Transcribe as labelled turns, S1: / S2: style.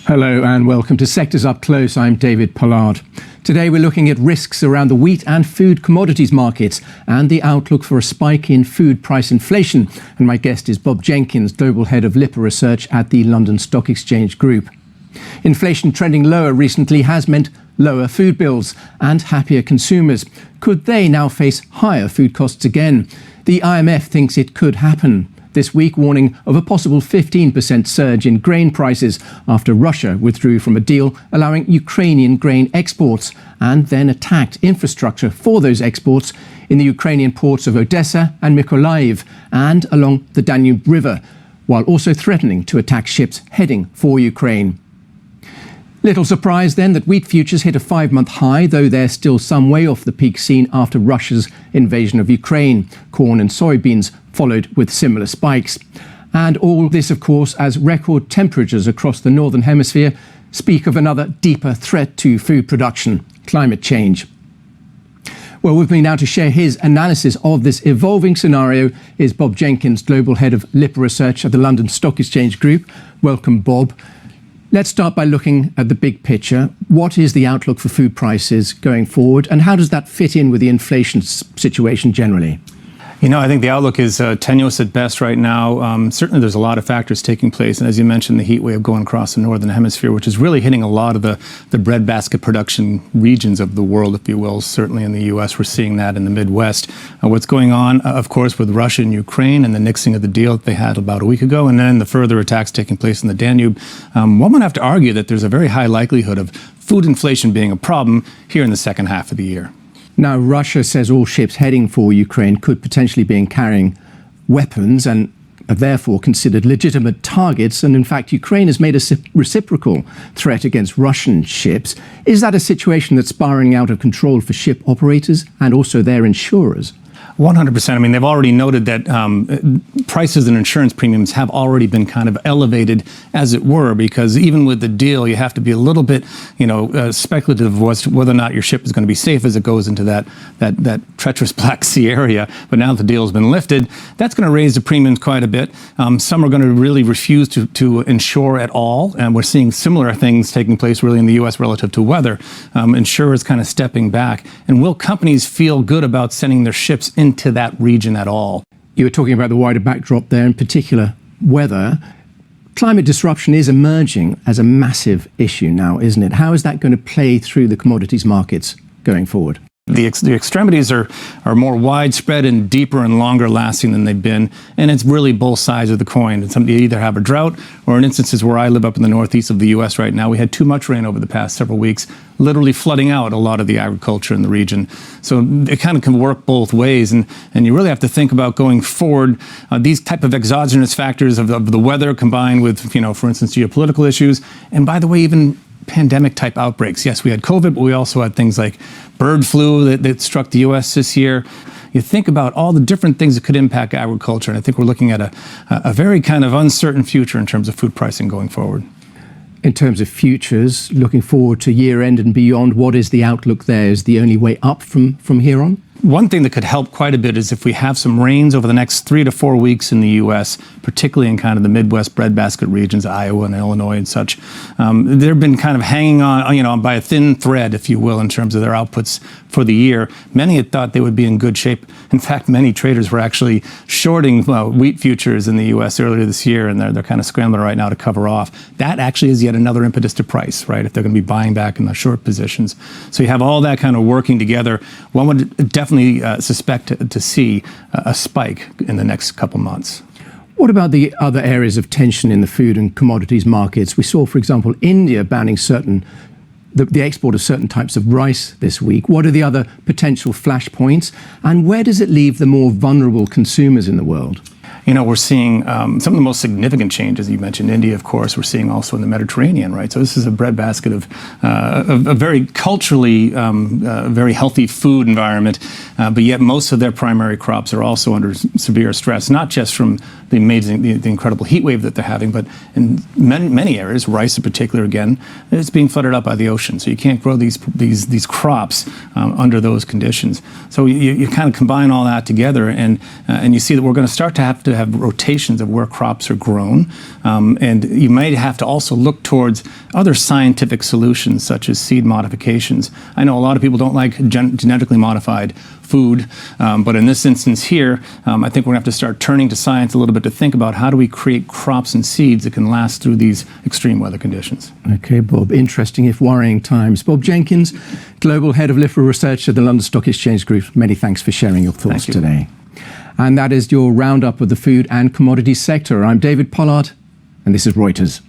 S1: Hello and welcome to Sectors Up Close. I'm David Pollard. Today we're looking at risks around the wheat and food commodities markets and the outlook for a spike in food price inflation. And my guest is Bob Jenkins, Global Head of LIPA Research at the London Stock Exchange Group. Inflation trending lower recently has meant lower food bills and happier consumers. Could they now face higher food costs again? The IMF thinks it could happen this week, warning of a possible 15% surge in grain prices after Russia withdrew from a deal allowing Ukrainian grain exports and then attacked infrastructure for those exports in the Ukrainian ports of Odessa and Mykolaiv and along the Danube River, while also threatening to attack ships heading for Ukraine. Little surprise then that wheat futures hit a 5-month high, though they're still some way off the peak seen after Russia's invasion of Ukraine. Corn and soybeans followed with similar spikes. And all this, of course, as record temperatures across the Northern Hemisphere speak of another deeper threat to food production: climate change. Well, with me now to share his analysis of this evolving scenario is Bob Jenkins, Global Head of LIPA Research at the London Stock Exchange Group. Welcome, Bob. Let's start by looking at the big picture. What is the outlook for food prices going forward, and how does that fit in with the inflation situation generally?
S2: You know, I think the outlook is tenuous at best right now. Certainly there's a lot of factors taking place. And as you mentioned, the heat wave going across the Northern Hemisphere, which is really hitting a lot of the breadbasket production regions of the world, if you will. Certainly in the U.S., we're seeing that in the Midwest. What's going on, of course, with Russia and Ukraine and the nixing of the deal that they had about a week ago, and then the further attacks taking place in the Danube, one would have to argue that there's a very high likelihood of food inflation being a problem here in the second half of the year.
S1: Now, Russia says all ships heading for Ukraine could potentially be carrying weapons and are therefore considered legitimate targets. And in fact, Ukraine has made a reciprocal threat against Russian ships. Is that a situation that's spiraling out of control for ship operators and also their insurers?
S2: 100%. I mean, they've already noted that prices and insurance premiums have already been kind of elevated, as it were, because even with the deal, you have to be a little bit, speculative as to whether or not your ship is going to be safe as it goes into that treacherous Black Sea area. But now that the deal has been lifted, that's going to raise the premiums quite a bit. Some are going to really refuse to insure at all, and we're seeing similar things taking place really in the U.S. relative to weather. Insurers kind of stepping back. And will companies feel good about sending their ships into that region at all?
S1: You were talking about the wider backdrop there, in particular weather. Climate disruption is emerging as a massive issue now, isn't it? How is that going to play through the commodities markets going forward?
S2: The extremities are more widespread and deeper and longer lasting than they've been, and it's really both sides of the coin. You either have a drought, or in instances where I live up in the northeast of the U.S. right now, we had too much rain over the past several weeks, literally flooding out a lot of the agriculture in the region. So it kind of can work both ways, and you really have to think about going forward. These type of exogenous factors of the weather combined with, for instance, geopolitical issues, and by the way, even pandemic type outbreaks. Yes, we had COVID, but we also had things like bird flu that struck the U.S. this year. You think about all the different things that could impact agriculture, and I think we're looking at a very kind of uncertain future in terms of food pricing going forward.
S1: In terms of futures, looking forward to year end and beyond, what is the outlook there? Is the only way up from here on?
S2: One thing that could help quite a bit is if we have some rains over the next 3 to 4 weeks in the U.S., particularly in kind of the Midwest breadbasket regions, Iowa and Illinois and such. They've been kind of hanging on, by a thin thread, if you will, in terms of their outputs for the year. Many had thought they would be in good shape. In fact, many traders were actually shorting wheat futures in the U.S. earlier this year, and they're kind of scrambling right now to cover off. That actually is yet another impetus to price, right, if they're going to be buying back in the short positions. So you have all that kind of working together. One would definitely suspect to see a spike in the next couple months.
S1: What about the other areas of tension in the food and commodities markets? We saw, for example, India banning the export of certain types of rice this week. What are the other potential flashpoints, and where does it leave the more vulnerable consumers in the world?
S2: We're seeing some of the most significant changes. You mentioned India, of course. We're seeing also in the Mediterranean, right? So this is a breadbasket of a very culturally very healthy food environment, but yet most of their primary crops are also under severe stress, not just from the incredible heat wave that they're having, but in many areas, rice in particular, again, it's being flooded out by the ocean. So you can't grow these crops under those conditions. So you kind of combine all that together, and you see that we're going to start to have have rotations of where crops are grown. And you might have to also look towards other scientific solutions, such as seed modifications. I know a lot of people don't like genetically modified food, but in this instance here, I think we're going to have to start turning to science a little bit to think about how do we create crops and seeds that can last through these extreme weather conditions.
S1: Okay, Bob. Interesting, if worrying times. Bob Jenkins, Global Head of Lifra Research at the London Stock Exchange Group. Many thanks for sharing your thoughts today. And that is your roundup of the food and commodities sector. I'm David Pollard, and this is Reuters.